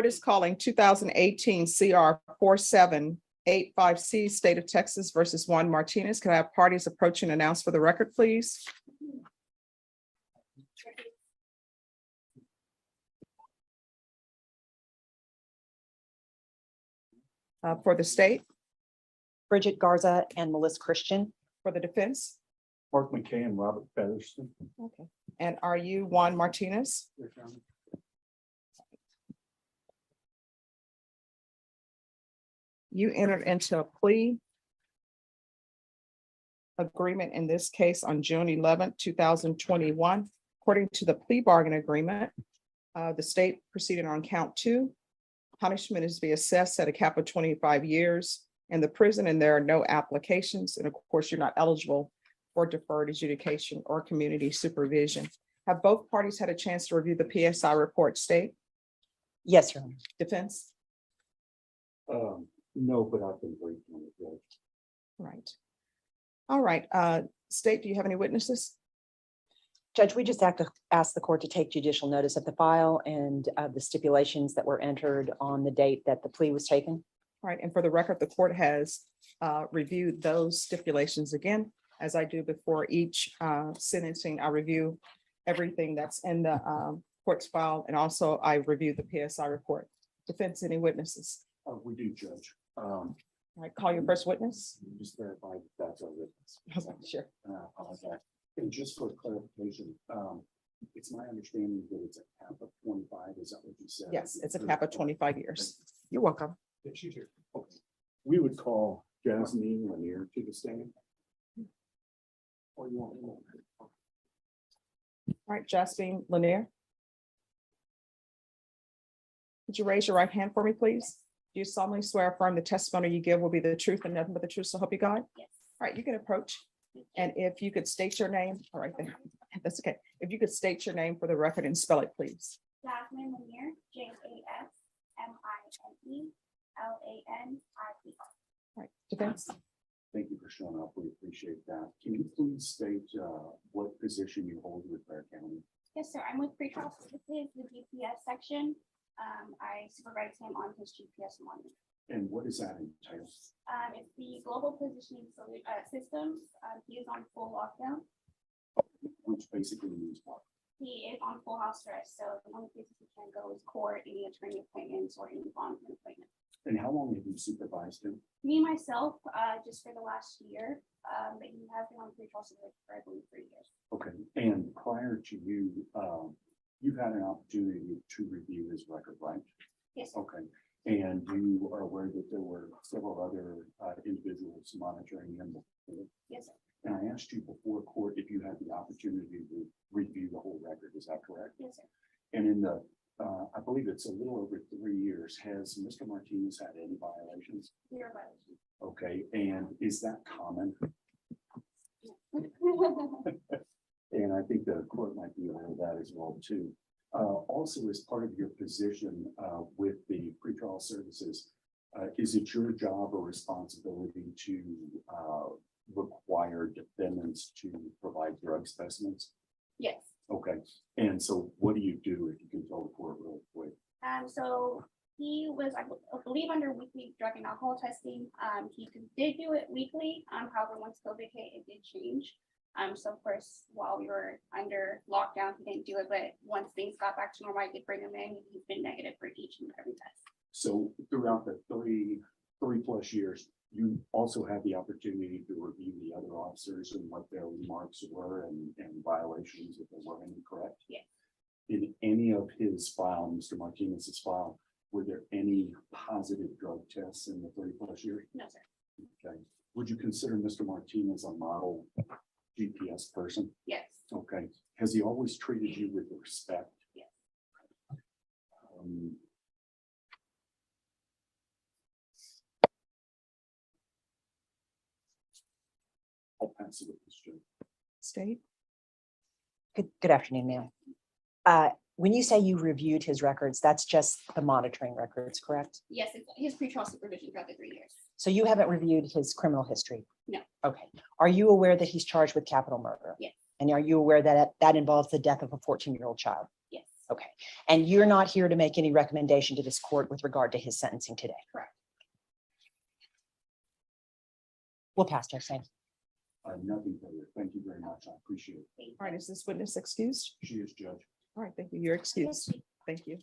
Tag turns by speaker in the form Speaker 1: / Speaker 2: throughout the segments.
Speaker 1: Court is calling 2018 CR 4785C, State of Texas versus Juan Martinez. Can I have parties approaching announced for the record, please? For the state,
Speaker 2: Bridget Garza and Melissa Christian.
Speaker 1: for the defense.
Speaker 3: Mark McKay and Robert Featherston.
Speaker 1: Okay. And are you Juan Martinez? You entered into a plea agreement in this case on June 11th, 2021. According to the plea bargain agreement, the state proceeded on count 2. Punishment is to be assessed at a cap of 25 years in the prison, and there are no applications. And of course, you're not eligible for deferred adjudication or community supervision. Have both parties had a chance to review the PSI report, state?
Speaker 2: Yes, Your Honor.
Speaker 1: Defense?
Speaker 3: No, but I've been briefed on it, Judge.
Speaker 1: Right. All right, state, do you have any witnesses?
Speaker 2: Judge, we just have to ask the court to take judicial notice of the file and the stipulations that were entered on the date that the plea was taken.
Speaker 1: All right, and for the record, the court has reviewed those stipulations again. As I do before each sentencing, I review everything that's in the court's file, and also I review the PSI report. Defense, any witnesses?
Speaker 3: We do, Judge.
Speaker 1: All right, call your first witness.
Speaker 3: Just verify that that's our witness.
Speaker 1: Sure.
Speaker 3: Apologize. And just for clarification, it's my understanding that it's a cap of 25. Is that what you said?
Speaker 1: Yes, it's a cap of 25 years. You're welcome.
Speaker 3: Yes, you do. Okay. We would call Jasmine Lanier to the stand. Or you want me to?
Speaker 1: All right, Jasmine Lanier. Would you raise your right hand for me, please? Do you solemnly swear or affirm the testimony you give will be the truth and nothing but the truth, so help you God?
Speaker 4: Yes.
Speaker 1: All right, you can approach. And if you could state your name, all right, then, that's okay. If you could state your name for the record and spell it, please.
Speaker 4: Jasmine Lanier, JASMINELANIER.
Speaker 1: All right, defense.
Speaker 3: Thank you for showing up. We appreciate that. Can you please state what position you hold with Bear County?
Speaker 4: Yes, sir. I'm with pretrial services, the GPS section. I supervise him on his GPS monitor.
Speaker 3: And what does that entail?
Speaker 4: It's the global positioning systems. He is on full lockdown.
Speaker 3: Which basically means what?
Speaker 4: He is on full house arrest. So the only places he can go is court, any attorney appointments or any bondman appointments.
Speaker 3: And how long have you supervised him?
Speaker 4: Me, myself, just for the last year, but he has been on pretrial services for I believe 3 years.
Speaker 3: Okay, and prior to you, you've had an opportunity to review his record, right?
Speaker 4: Yes, sir.
Speaker 3: Okay, and you are aware that there were several other individuals monitoring him before?
Speaker 4: Yes, sir.
Speaker 3: And I asked you before court if you had the opportunity to review the whole record, is that correct?
Speaker 4: Yes, sir.
Speaker 3: And in the, I believe it's a little over 3 years, has Mr. Martinez had any violations?
Speaker 4: 0 violations.
Speaker 3: Okay, and is that common? And I think the court might be aware of that as well too. Also, as part of your position with the pretrial services, is it your job or responsibility to require defendants to provide drug specimens?
Speaker 4: Yes.
Speaker 3: Okay, and so what do you do if you can tell the court real quick?
Speaker 4: So he was, I believe, under weekly drug and alcohol testing. He did do it weekly. However, once COVID hit, it did change. So of course, while we were under lockdown, he didn't do it, but once things got back to normal, I did bring him in. He's been negative for each and every test.
Speaker 3: So throughout the three plus years, you also had the opportunity to review the other officers and what their remarks were and violations, if there were any, correct?
Speaker 4: Yes.
Speaker 3: In any of his file, Mr. Martinez's file, were there any positive drug tests in the 30 plus years?
Speaker 4: No, sir.
Speaker 3: Okay. Would you consider Mr. Martinez a model GPS person?
Speaker 4: Yes.
Speaker 3: Okay. Has he always treated you with respect?
Speaker 4: Yes.
Speaker 3: I'll pass it with this, Jim.
Speaker 1: State.
Speaker 2: Good afternoon, ma'am. When you say you reviewed his records, that's just the monitoring records, correct?
Speaker 4: Yes, it's his pretrial supervision throughout the 3 years.
Speaker 2: So you haven't reviewed his criminal history?
Speaker 4: No.
Speaker 2: Okay. Are you aware that he's charged with capital murder?
Speaker 4: Yes.
Speaker 2: And are you aware that that involves the death of a 14-year-old child?
Speaker 4: Yes.
Speaker 2: Okay. And you're not here to make any recommendation to this court with regard to his sentencing today?
Speaker 4: Correct.
Speaker 2: We'll pass, Judge Sand.
Speaker 3: Nothing further. Thank you very much. I appreciate it.
Speaker 1: All right, is this witness excused?
Speaker 3: She is, Judge.
Speaker 1: All right, thank you. You're excused. Thank you.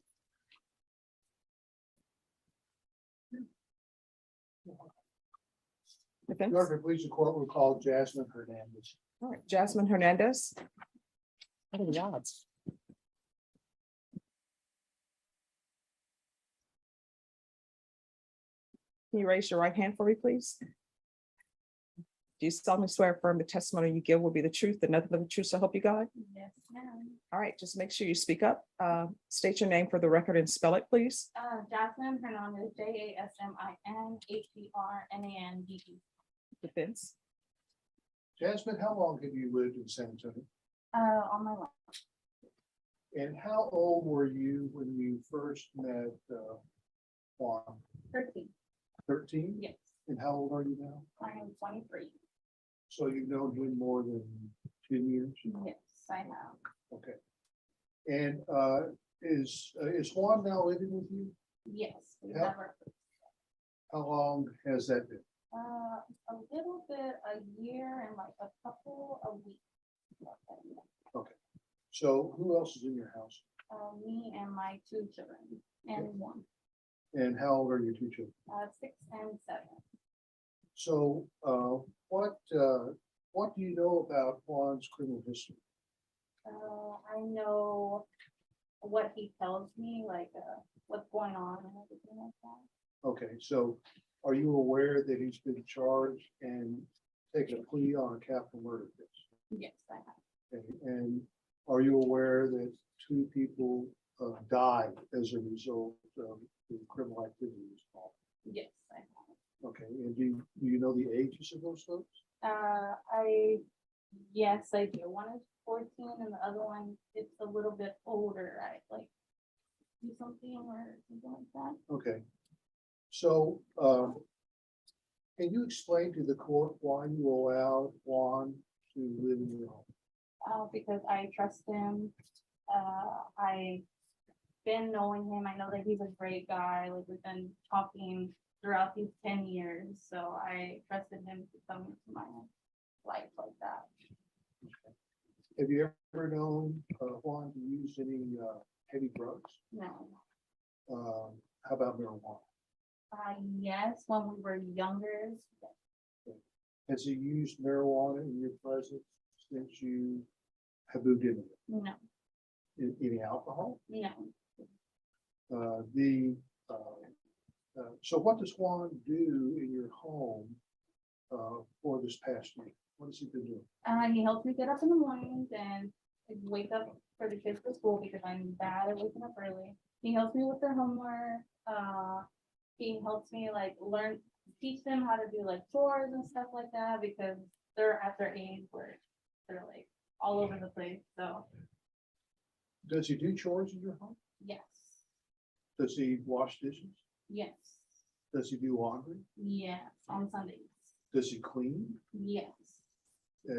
Speaker 1: Defense?
Speaker 5: Governor, please, the court will call Jasmine Hernandez.
Speaker 1: All right, Jasmine Hernandez.
Speaker 2: What are the odds?
Speaker 1: Can you raise your right hand for me, please? Do you solemnly swear or affirm the testimony you give will be the truth and nothing but the truth, so help you God?
Speaker 4: Yes, ma'am.
Speaker 1: All right, just make sure you speak up. State your name for the record and spell it, please.
Speaker 4: Jasmine Hernandez, JASMIN HBRNANDE.
Speaker 1: Defense.
Speaker 5: Jasmine, how long have you lived in San Antonio?
Speaker 4: On my life.
Speaker 5: And how old were you when you first met Juan?
Speaker 4: 13.
Speaker 5: 13?
Speaker 4: Yes,
Speaker 5: And how old are you now?
Speaker 4: I am 23.
Speaker 5: So you've known him more than 10 years?
Speaker 4: Yes, I have.
Speaker 5: Okay. And is Juan now living with you?
Speaker 4: Yes, we
Speaker 5: Yeah.
Speaker 4: never.
Speaker 5: How long has that been?
Speaker 4: A little bit, a year and like a couple of weeks.
Speaker 5: So who else is in your house?
Speaker 4: Me and my 2 children and one,
Speaker 5: And how old are your two children?
Speaker 4: 6 and 7.
Speaker 5: So what do you know about Juan's criminal history?
Speaker 4: I know what he tells me, like what's going on and everything like that.
Speaker 5: Okay, so are you aware that he's been charged and taken a plea on a capital murder case?
Speaker 4: Yes, I have.
Speaker 5: Okay, and are you aware that 2 people died as a result of the criminal activities?
Speaker 4: Yes, I have.
Speaker 5: Okay, and do you know the ages of those folks?
Speaker 4: Yes, I do. One is 14 and the other one is a little bit older. I like do something or something like that.
Speaker 5: Okay, so can you explain to the court why you allowed Juan to live in your home?
Speaker 4: Because I trust him. I've been knowing him. I know that he's a great guy. Like we've been talking throughout these 10 years. So I trusted him to come into my life like that.
Speaker 5: Have you ever known Juan to use any heavy drugs?
Speaker 4: No.
Speaker 5: How about marijuana?
Speaker 4: Yes, when we were younger.
Speaker 5: Has he used marijuana in your presence since you have moved into it?
Speaker 4: No,
Speaker 5: Any alcohol?
Speaker 4: no.
Speaker 5: So what does Juan do in your home for this past year? What has he been doing?
Speaker 4: He helps me get up in the mornings and wake up for the kids for school because I'm bad at waking up early. He helps me with their homework. He helps me like teach them how to do like chores and stuff like that because they're at their age where they're like all over the place. So
Speaker 5: Does he do chores in your home?
Speaker 4: yes,
Speaker 5: Does he wash dishes?
Speaker 4: yes,
Speaker 5: Does he do laundry?
Speaker 4: yes, on Sundays.
Speaker 5: Does he clean?
Speaker 4: Yes,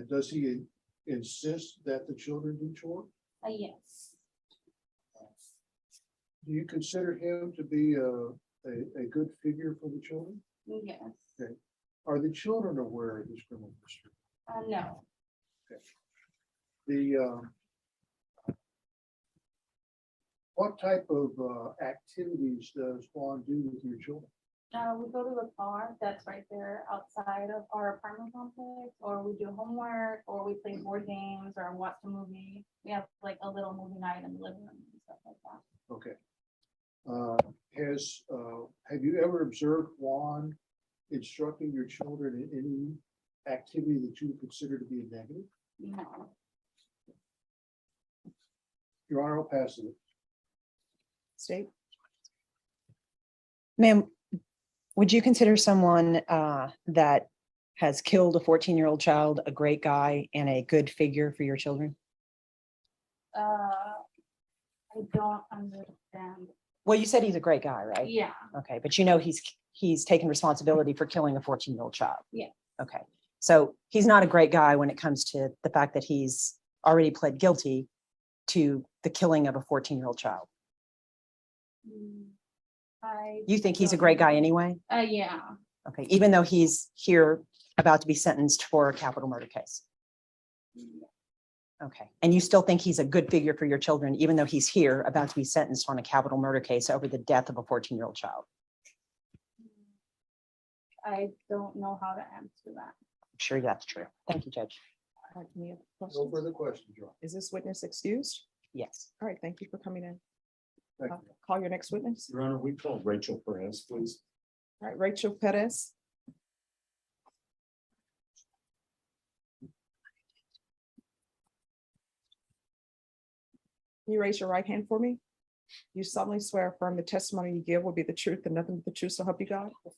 Speaker 5: Does he insist that the children do chores?
Speaker 4: yes,
Speaker 5: Do you consider him to be a good figure for the children?
Speaker 4: yes.
Speaker 5: Okay. Are the children aware of this criminal history?
Speaker 4: No,
Speaker 5: What type of activities does Juan do with your children?
Speaker 4: we go to the park that's right there outside of our apartment complex, or we do homework, or we play board games or watch a movie. We have like a little movie night in the living room and stuff like that.
Speaker 5: Okay. Have you ever observed Juan instructing your children in any activity that you would consider to be a negative?
Speaker 4: No,
Speaker 5: Your Honor, I'll pass it.
Speaker 1: State.
Speaker 2: Ma'am, would you consider someone that has killed a 14-year-old child a great guy and a good figure for your children?
Speaker 4: I don't understand.
Speaker 2: Well, you said he's a great guy, right?
Speaker 4: Yeah,
Speaker 2: Okay, but you know he's taken responsibility for killing a 14-year-old child.
Speaker 4: Yeah.
Speaker 2: Okay, so he's not a great guy when it comes to the fact that he's already pled guilty to the killing of a 14-year-old child? You think he's a great guy anyway?
Speaker 4: Yeah.
Speaker 2: Okay, even though he's here about to be sentenced for a capital murder case? Okay, and you still think he's a good figure for your children, even though he's here about to be sentenced on a capital murder case over the death of a 14-year-old child?
Speaker 4: I don't know how to answer that.
Speaker 2: I'm sure that's true. Thank you, Judge.
Speaker 1: All right, any other
Speaker 5: No
Speaker 1: questions?
Speaker 5: further questions, Your Honor.
Speaker 1: Is this witness excused?
Speaker 2: Yes.
Speaker 1: All right, thank you for coming in.
Speaker 5: Thank you.
Speaker 1: Call your next witness.
Speaker 3: Your Honor, we call Rachel Perez, please.
Speaker 1: All right, Rachel Perez. Can you raise your right hand for me? You solemnly swear affirm the testimony you give will be the truth and nothing but the truth, so help you God? All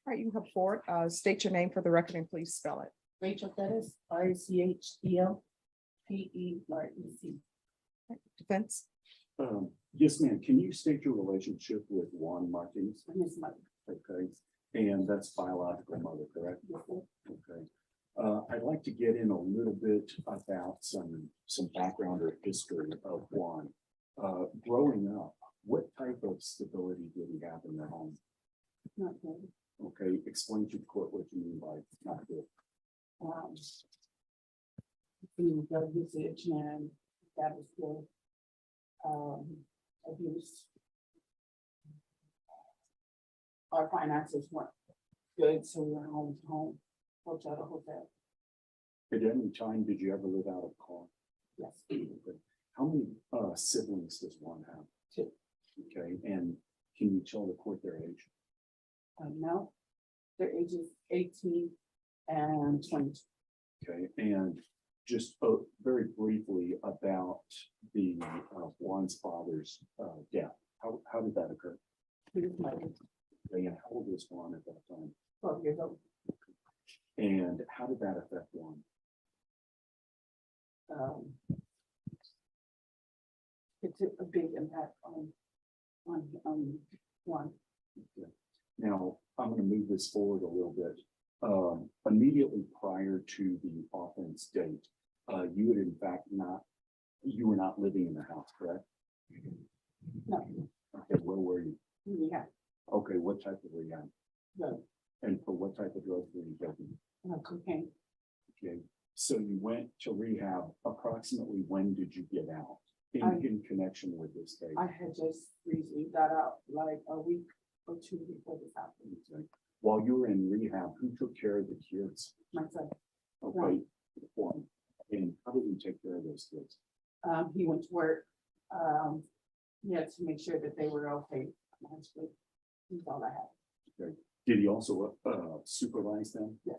Speaker 1: right, you can come forward. State your name for the record and please spell it.
Speaker 6: Rachel Pettis, RACHEL, PEREC.
Speaker 1: Defense.
Speaker 3: Yes, ma'am. Can you state your relationship with Juan Martinez?
Speaker 6: His mother.
Speaker 3: Okay, and that's biological mother, correct? Okay. I'd like to get in a little bit about some background or history of Juan. Growing up, what type of stability did he have in their home?
Speaker 6: Not good.
Speaker 3: Okay, explain to the court what you mean by not good.
Speaker 6: Drug usage and that was good. Abuse. Our finances weren't good, so we were home to home, hotel to hotel.
Speaker 3: At any time, did you ever live out of a car?
Speaker 6: Yes.
Speaker 3: Okay. How many siblings does Juan have?
Speaker 6: 2.
Speaker 3: Okay, and can you tell the court their age?
Speaker 6: Now, their ages 18 and 22.
Speaker 3: Okay, and just very briefly about the Juan's father's death. How did that occur?
Speaker 6: He was like
Speaker 3: Okay, and how old was Juan at that time?
Speaker 6: 12 years old.
Speaker 3: And how did that affect Juan?
Speaker 6: It's a big impact on one.
Speaker 3: Okay. Now, I'm going to move this forward a little bit. Immediately prior to the offense date, you had in fact you were not living in the house, correct?
Speaker 6: No,
Speaker 3: Okay, where were you?
Speaker 6: we had
Speaker 3: Okay, what type of rehab?
Speaker 6: the
Speaker 3: And for what type of drugs were you taking?
Speaker 6: cocaine.
Speaker 3: Okay, so you went to rehab. Approximately when did you get out
Speaker 6: I-
Speaker 3: in connection with this case?
Speaker 6: I had just recently got out like a week or 2 before this happened.
Speaker 3: Okay. While you were in rehab, who took care of the kids?
Speaker 6: My son,
Speaker 3: Okay, one. And how did you take care of those kids?
Speaker 6: he went to work. He had to make sure that they were okay. That's all I had.
Speaker 3: Okay. Did he also supervise them?
Speaker 6: Yeah.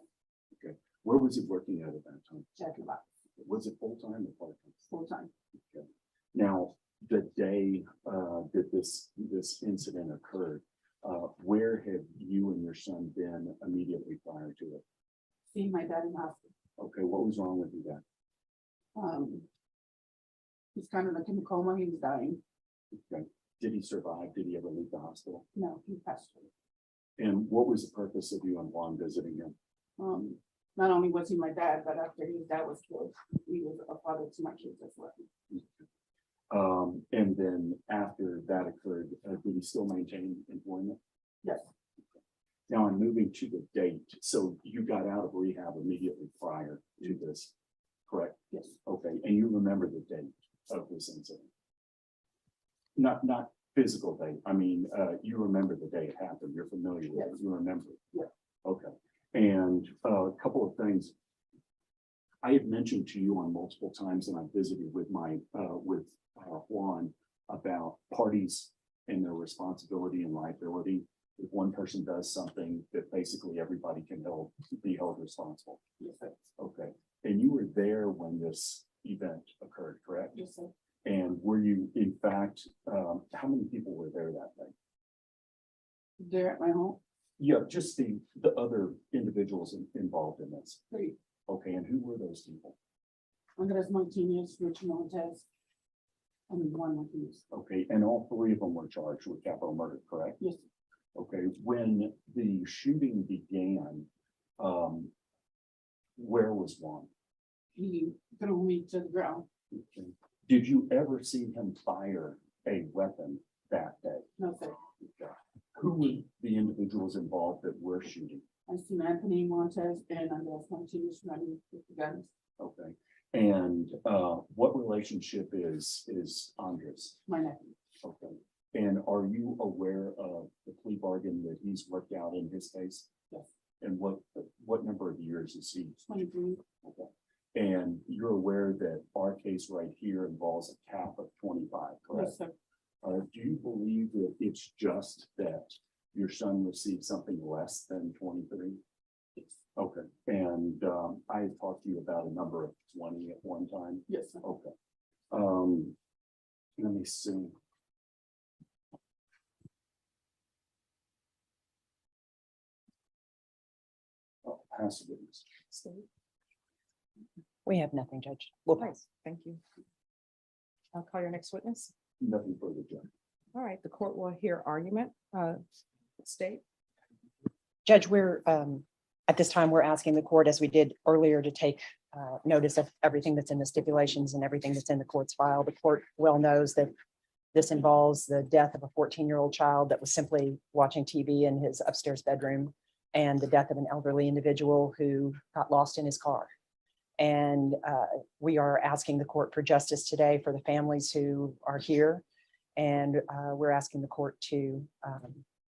Speaker 3: Okay. Where was he working at that time?
Speaker 6: Check him out
Speaker 3: Was it full-time or part-time?
Speaker 6: full time.
Speaker 3: Okay. Now, the day that this incident occurred, where had you and your son been immediately prior to it?
Speaker 6: Seeing my dad in the hospital.
Speaker 3: Okay, what was wrong with you then?
Speaker 6: He's kind of like in a coma. He was dying.
Speaker 3: Okay. Did he survive? Did he ever leave the hospital?
Speaker 6: No, he passed away.
Speaker 3: And what was the purpose of you and Juan visiting him?
Speaker 6: Not only was he my dad, but after his dad was killed, he was a father to my kids as well.
Speaker 3: And then after that occurred, did he still maintain employment?
Speaker 6: Yes,
Speaker 3: Now I'm moving to the date. So you got out of rehab immediately prior to this, correct?
Speaker 6: yes,
Speaker 3: Okay, and you remember the date of this incident? Not physical date. I mean, you remember the day it happened. You're familiar with it.
Speaker 6: Yes.
Speaker 3: You remember it?
Speaker 6: Yeah.
Speaker 3: Okay. And a couple of things. I had mentioned to you on multiple times, and I visited with Juan about parties and their responsibility and liability. If one person does something, that basically everybody can be held responsible.
Speaker 6: yes, sir.
Speaker 3: Okay, and you were there when this event occurred, correct?
Speaker 6: Yes, sir.
Speaker 3: And were you, in fact, how many people were there that day?
Speaker 6: There at my home,
Speaker 3: Yeah, just the other individuals involved in this.
Speaker 6: 3.
Speaker 3: Okay, and who were those people?
Speaker 6: Andres Martinez, Richard Montez, and Juan Martinez.
Speaker 3: Okay, and all 3 of them were charged with capital murder, correct?
Speaker 6: Yes,
Speaker 3: Okay, when the shooting began, where was Juan?
Speaker 6: he threw me to the ground.
Speaker 3: Okay. Did you ever see him fire a weapon that day?
Speaker 6: No, sir.
Speaker 3: Who were the individuals involved that were shooting?
Speaker 6: I see Anthony Montez and Andres Martinez running with the guns.
Speaker 3: Okay, and what relationship is Andres?
Speaker 6: My nephew.
Speaker 3: Okay, and are you aware of the plea bargain that he's worked out in his case?
Speaker 6: Yes.
Speaker 3: And what number of years is he?
Speaker 6: 23.
Speaker 3: Okay, and you're aware that our case right here involves a cap of 25, correct?
Speaker 6: Yes, sir.
Speaker 3: Do you believe that it's just that your son received something less than 23?
Speaker 6: Yes.
Speaker 3: Okay, and I had talked to you about a number of 20 at one time.
Speaker 6: Yes, sir.
Speaker 3: Okay. Let me see. Oh, pass the witness.
Speaker 1: State.
Speaker 2: We have nothing, Judge. We'll
Speaker 1: Right,
Speaker 2: pass.
Speaker 1: thank you. I'll call your next witness.
Speaker 3: Nothing further, Judge.
Speaker 1: All right, the court will hear argument. State.
Speaker 2: Judge, we're, at this time, we're asking the court, as we did earlier, to take notice of everything that's in the stipulations and everything that's in the court's file. The court well knows that this involves the death of a 14-year-old child that was simply watching TV in his upstairs bedroom, and the death of an elderly individual who got lost in his car. And we are asking the court for justice today for the families who are here. And we're asking the court to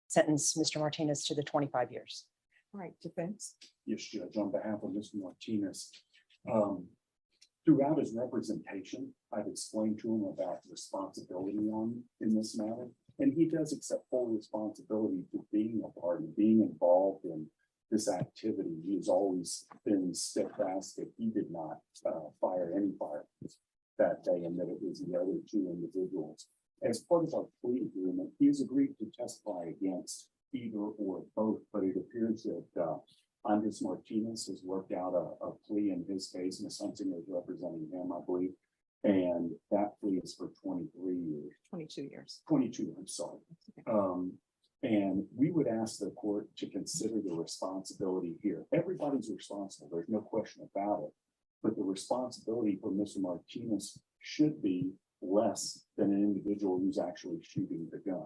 Speaker 2: sentence Mr. Martinez to the 25 years.
Speaker 1: All right, defense.
Speaker 3: Yes, Judge, on behalf of Mr. Martinez, throughout his representation, I've explained to him about responsibility in this matter, and he does accept full responsibility for being a part and being involved in this activity. He has always been steadfast that he did not fire any firearms that day, and that it was the other two individuals. As part of our plea agreement, he has agreed to testify against either or both, but it appears that Andres Martinez has worked out a plea in his case. Ms. Hunting is representing him, I believe, and that plea is for 23 years.
Speaker 1: 22 years.
Speaker 3: 22, I'm sorry. And we would ask the court to consider the responsibility here. Everybody's responsible, there's no question about it. But the responsibility for Mr. Martinez should be less than an individual who's actually shooting the gun.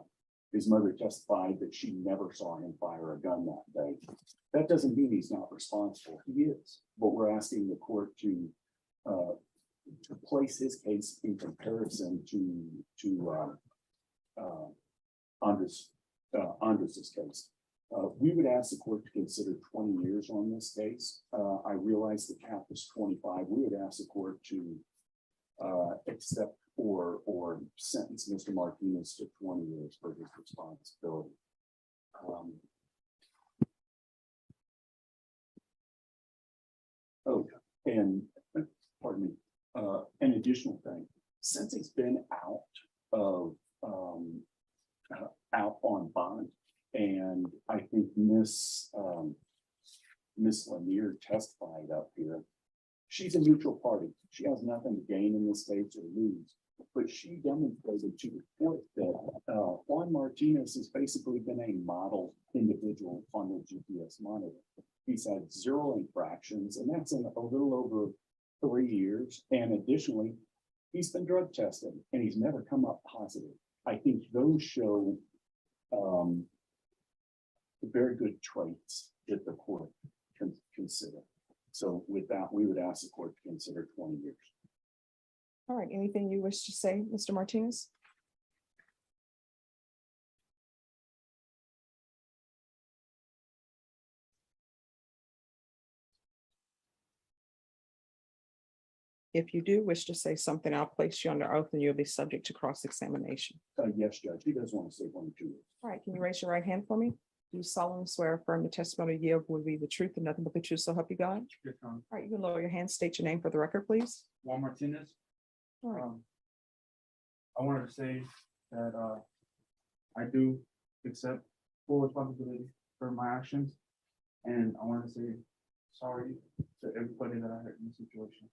Speaker 3: His mother testified that she never saw him fire a gun that day. That doesn't mean he's not responsible. He is, but we're asking the court to place his case in comparison to Andres's case. We would ask the court to consider 20 years on this case. I realize the cap is 25. We would ask the court to accept or sentence Mr. Martinez to 20 years for his responsibility. Oh, and pardon me, an additional thing, since he's been out on bond, and I think Miss Lanier testified up here, she's a neutral party. She has nothing to gain in this case or lose, but she demonstrated to the court that Juan Martinez has basically been a model individual on the GPS monitor. He's had 0 infractions, and that's in a little over 3 years. And additionally, he's been drug tested and he's never come up positive. I think those show very good traits that the court can consider. So with that, we would ask the court to consider 20 years.
Speaker 1: All right, anything you wish to say, Mr. Martinez? If you do wish to say something, I'll place you under oath and you'll be subject to cross-examination.
Speaker 3: Yes, Judge, he does want to say 1 or 2 years.
Speaker 1: All right, can you raise your right hand for me? Do you solemnly swear or affirm the testimony you give will be the truth and nothing but the truth, so help you God?
Speaker 7: Yes,
Speaker 1: All right, you can lower your hand, state your name for the record, please.
Speaker 7: Juan Martinez.
Speaker 1: All right.
Speaker 7: I wanted to say that I do accept full responsibility for my actions, and I want to say sorry to everybody that I hurt in the situation.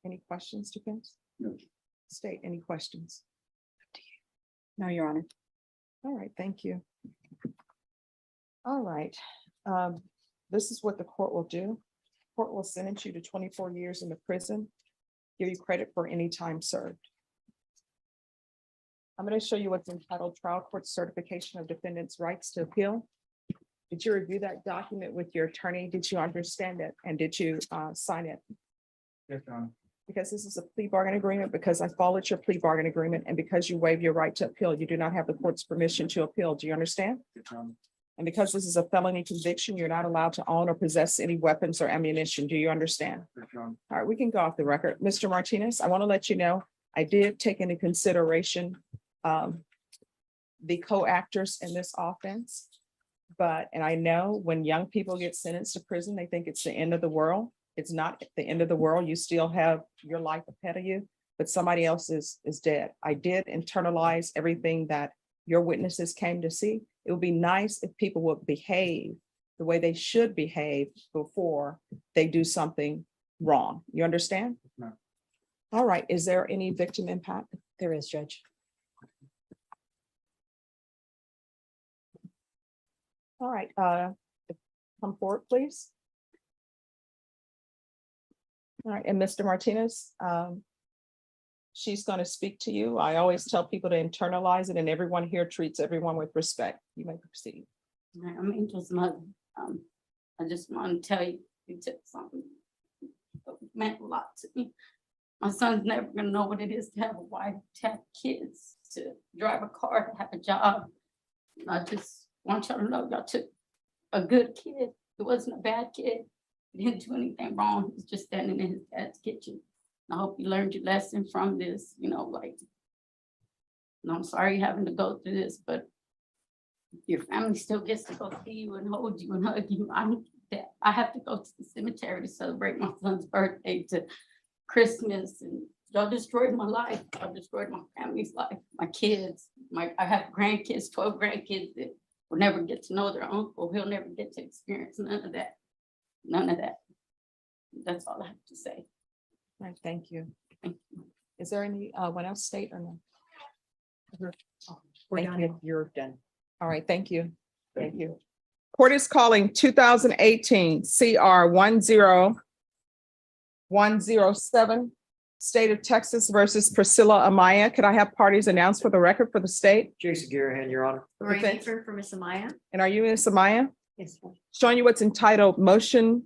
Speaker 1: Any questions, defense?
Speaker 3: No, Judge.
Speaker 1: State, any questions?
Speaker 2: No, Your Honor.
Speaker 1: All right, thank you. All right, this is what the court will do. Court will sentence you to 24 years in the prison give you credit for any time served. I'm going to show you what's entitled Trial Court Certification of Defendant's Rights to Appeal. Did you review that document with your attorney? Did you understand it? And did you sign it?
Speaker 7: Yes, Your Honor.
Speaker 1: Because this is a plea bargain agreement, because I followed your plea bargain agreement, and because you waive your right to appeal, you do not have the court's permission to appeal. Do you understand?
Speaker 7: Yes, Your Honor.
Speaker 1: And because this is a felony conviction, you're not allowed to own or possess any weapons or ammunition. Do you understand?
Speaker 7: Yes, Your Honor.
Speaker 1: All right, we can go off the record. Mr. Martinez, I want to let you know, I did take into consideration the co-actors in this offense. But, and I know when young people get sentenced to prison, they think it's the end of the world. It's not the end of the world. You still have your life ahead of you, but somebody else is dead. I did internalize everything that your witnesses came to see. It would be nice if people would behave the way they should behave before they do something wrong. You understand?
Speaker 7: No.
Speaker 1: All right. Is there any victim impact?
Speaker 2: There is, Judge.
Speaker 1: All right. Come forward, please. All right, and Mr. Martinez, she's going to speak to you. I always tell people to internalize it, and everyone here treats everyone with respect. You may proceed.
Speaker 6: I'm Angel's mother. I just want to tell you, you took something that meant a lot to me. My son's never gonna know what it is to have a wife, to have kids, to drive a car, to have a job. And I just want y'all to know y'all took a good kid. It wasn't a bad kid. He didn't do anything wrong. He was just standing in his dad's kitchen. I hope you learned your lesson from this, you know, like, and I'm sorry you're having to go through this, but your family still gets to go see you and hold you and hug you. I have to go to the cemetery to celebrate my son's birthday, to Christmas, and y'all destroyed my life. Y'all destroyed my family's life, my kids. I have grandkids, 12 grandkids that will never get to know their uncle. He'll never get to experience none of that. None of that. That's all I have to say.
Speaker 1: All right, thank you.
Speaker 6: Thank you.
Speaker 1: Is there any one else state or no?
Speaker 2: We're
Speaker 1: Thank
Speaker 2: done.
Speaker 1: you.
Speaker 2: You're done.
Speaker 1: All right, thank you. Thank you. Court is calling 2018 CR 10107, State of Texas versus Priscilla Amaya. Could I have parties announced for the record for the state?
Speaker 8: Jason Garahan, Your Honor.
Speaker 9: Lori
Speaker 1: Okay.
Speaker 9: Hayford for Miss Amaya.
Speaker 1: And are you Ms. Amaya?
Speaker 2: Yes, ma'am.
Speaker 1: Showing you what's entitled Motion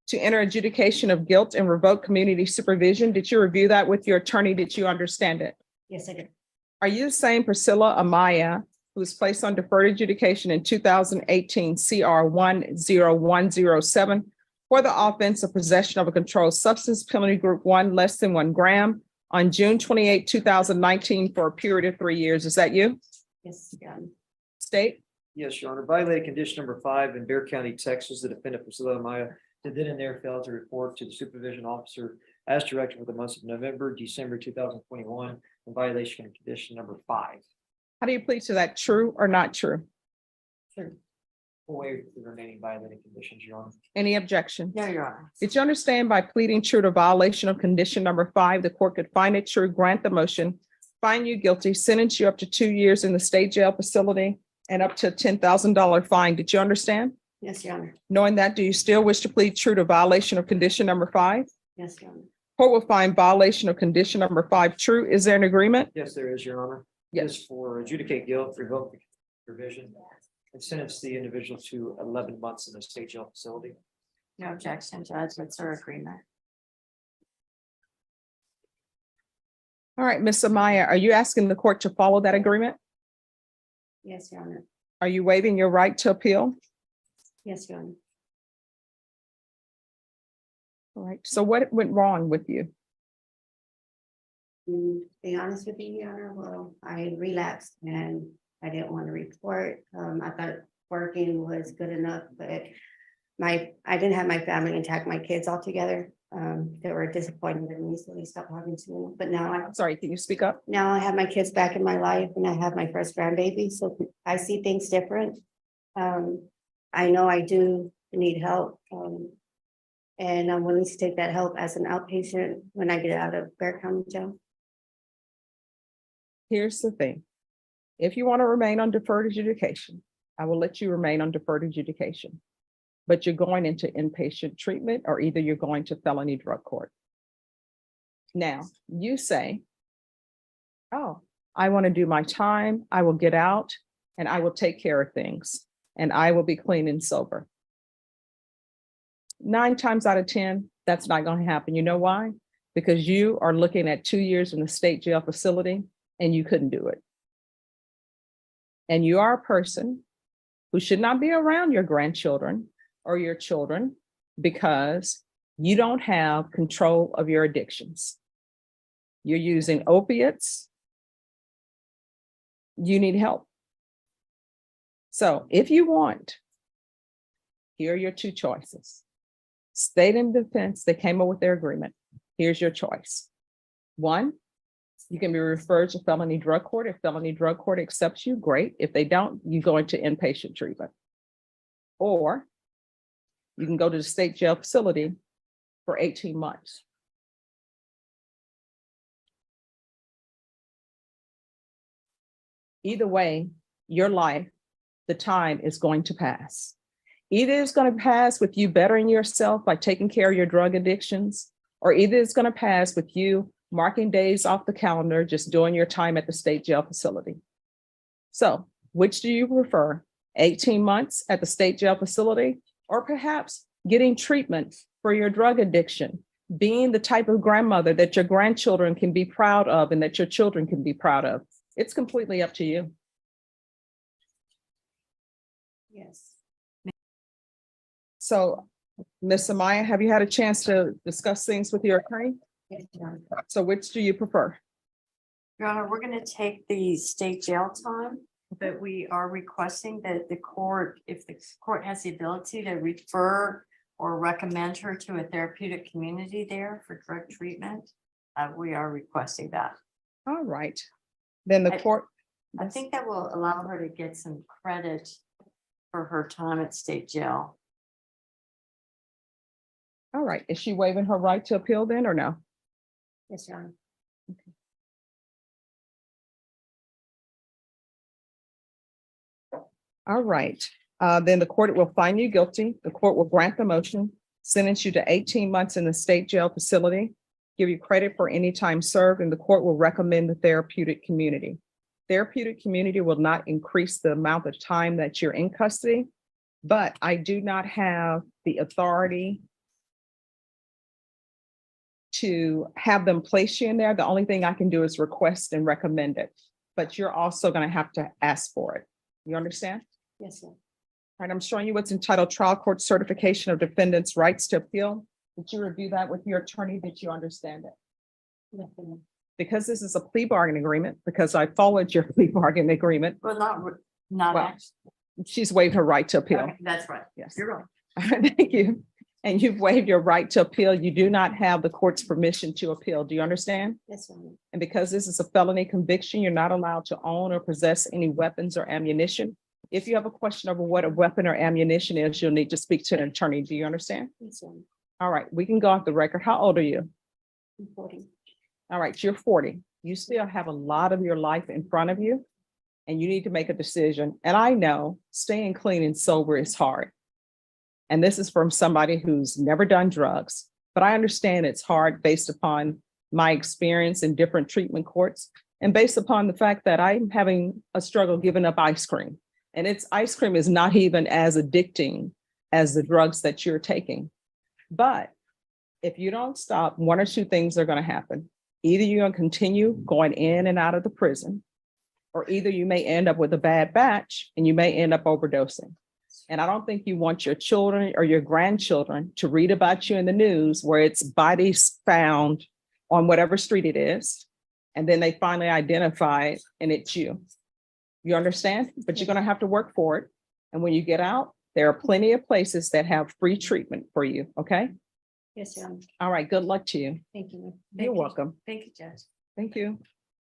Speaker 1: to Enter Adjudication of Guilt and Revoke Community Supervision. Did you review that with your attorney? Did you understand it?
Speaker 2: Yes, I did.
Speaker 1: Are you the same Priscilla Amaya who was placed on deferred adjudication in 2018 CR 10107 for the offense of possession of a controlled substance, penalty group 1 less than 1 gram, on June 28, 2019 for a period of 3 years? Is that you?
Speaker 2: Yes, done.
Speaker 1: State?
Speaker 8: Yes, Your Honor. Violated condition number 5 in Bear County, Texas. The defendant Priscilla Maya did then and there fail to report to the supervision officer as directed for the months of November, December 2021 in violation of condition number 5.
Speaker 1: How do you plead to that? True or not true?
Speaker 2: Sure.
Speaker 8: We'll waive the remaining violated conditions, Your Honor.
Speaker 1: Any objection?
Speaker 9: No, Your Honor.
Speaker 1: Did you understand by pleading true to violation of condition number 5, the court could find it true, grant the motion, find you guilty, sentence you up to 2 years in the state jail facility, and up to a $10,000 fine? Did you understand?
Speaker 2: Yes, Your Honor.
Speaker 1: Knowing that, do you still wish to plead true to violation of condition number 5?
Speaker 2: Yes, Your Honor.
Speaker 1: Court will find violation of condition number 5 true. Is there an agreement?
Speaker 8: Yes, there is, Your Honor.
Speaker 1: Yes.
Speaker 8: Yes, for adjudicate guilt, revoke the provision, and sentence the individual to 11 months in the state jail facility.
Speaker 9: No objection, Judge. That's our agreement.
Speaker 1: All right, Ms. Amaya, are you asking the court to follow that agreement?
Speaker 2: Yes, Your Honor.
Speaker 1: Are you waiving your right to appeal?
Speaker 2: Yes, Your Honor.
Speaker 1: All right, so what went wrong with you?
Speaker 10: To be honest with you, Your Honor, well, I relapsed and I didn't want to report. I thought working was good enough, but I didn't have my family intact, my kids all together. They were disappointed in me, so they stopped talking to me. But
Speaker 1: I'm sorry, can you speak up?
Speaker 10: now I have my kids back in my life and I have my first grandbaby, so I see things different. I know I do need help. And I'm willing to take that help as an outpatient when I get out of Bear County Jail.
Speaker 1: Here's the thing. If you want to remain on deferred adjudication, I will let you remain on deferred adjudication. But you're going into inpatient treatment, or either you're going to felony drug court. Now, you say, oh, I want to do my time, I will get out, and I will take care of things, and I will be clean and sober. 9 times out of 10, that's not going to happen. You know why? Because you are looking at 2 years in the state jail facility and you couldn't do it. And you are a person who should not be around your grandchildren or your children because you don't have control of your addictions. You're using opiates. You need help. So if you want, here are your 2 choices. State and defense, they came up with their agreement. Here's your choice. 1, you can be referred to felony drug court. If felony drug court accepts you, great. If they don't, you go into inpatient treatment. Or you can go to the state jail facility for 18 months. Either way, your life, the time is going to pass. Either it's going to pass with you bettering yourself by taking care of your drug addictions, or either it's going to pass with you marking days off the calendar, just doing your time at the state jail facility. So which do you prefer? 18 months at the state jail facility, or perhaps getting treatment for your drug addiction, being the type of grandmother that your grandchildren can be proud of and that your children can be proud of? It's completely up to you.
Speaker 10: Yes.
Speaker 1: So, Ms. Amaya, have you had a chance to discuss things with your attorney?
Speaker 10: Yes, Your Honor.
Speaker 1: So which do you prefer?
Speaker 9: Your Honor, we're gonna take the state jail time, but we are requesting that the court, if the court has the ability to refer or recommend her to a therapeutic community there for drug treatment, we are requesting that.
Speaker 1: All right. Then the
Speaker 9: I-
Speaker 1: court.
Speaker 9: I think that will allow her to get some credit for her time at state jail.
Speaker 1: All right. Is she waiving her right to appeal then or no?
Speaker 10: Yes, Your Honor.
Speaker 1: All right. Then the court will find you guilty. The court will grant the motion, sentence you to 18 months in the state jail facility, give you credit for any time served, and the court will recommend the therapeutic community. Therapeutic community will not increase the amount of time that you're in custody, but I do not have the authority to have them place you in there. The only thing I can do is request and recommend it, but you're also going to have to ask for it. You understand?
Speaker 10: Yes, sir.
Speaker 1: All right, I'm showing you what's entitled Trial Court Certification of Defendants' Rights to Appeal. Did you review that with your attorney? Did you understand it?
Speaker 10: Yes, Your Honor.
Speaker 1: Because this is a plea bargaining agreement, because I followed your plea bargaining agreement,
Speaker 9: Well, not
Speaker 1: Well,
Speaker 9: actually.
Speaker 1: she's waived her right to appeal.
Speaker 9: Okay, that's right.
Speaker 1: Yes.
Speaker 9: You're right.
Speaker 1: Thank you. And you've waived your right to appeal. You do not have the court's permission to appeal. Do you understand?
Speaker 10: Yes, Your Honor.
Speaker 1: And because this is a felony conviction, you're not allowed to own or possess any weapons or ammunition. If you have a question over what a weapon or ammunition is, you'll need to speak to an attorney. Do you understand?
Speaker 10: Yes, Your Honor.
Speaker 1: All right, we can go off the record. How old are you?
Speaker 10: I'm 40.
Speaker 1: All right, you're 40. You still have a lot of your life in front of you, and you need to make a decision. And I know staying clean and sober is hard. And this is from somebody who's never done drugs, but I understand it's hard based upon my experience in different treatment courts and based upon the fact that I'm having a struggle giving up ice cream. And ice cream is not even as addicting as the drugs that you're taking. But if you don't stop, 1 or 2 things are going to happen. Either you're going to continue going in and out of the prison, or either you may end up with a bad batch and you may end up overdosing. And I don't think you want your children or your grandchildren to read about you in the news where it's bodies found on whatever street it is. And then they finally identify it and it's you. You understand? But you're going to have to work for it. And when you get out, there are plenty of places that have free treatment for you. Okay.
Speaker 10: Yes, Your Honor.
Speaker 1: All right. Good luck to you.
Speaker 10: Thank you.
Speaker 1: You're welcome.
Speaker 9: Thank you, Judge.
Speaker 1: Thank you.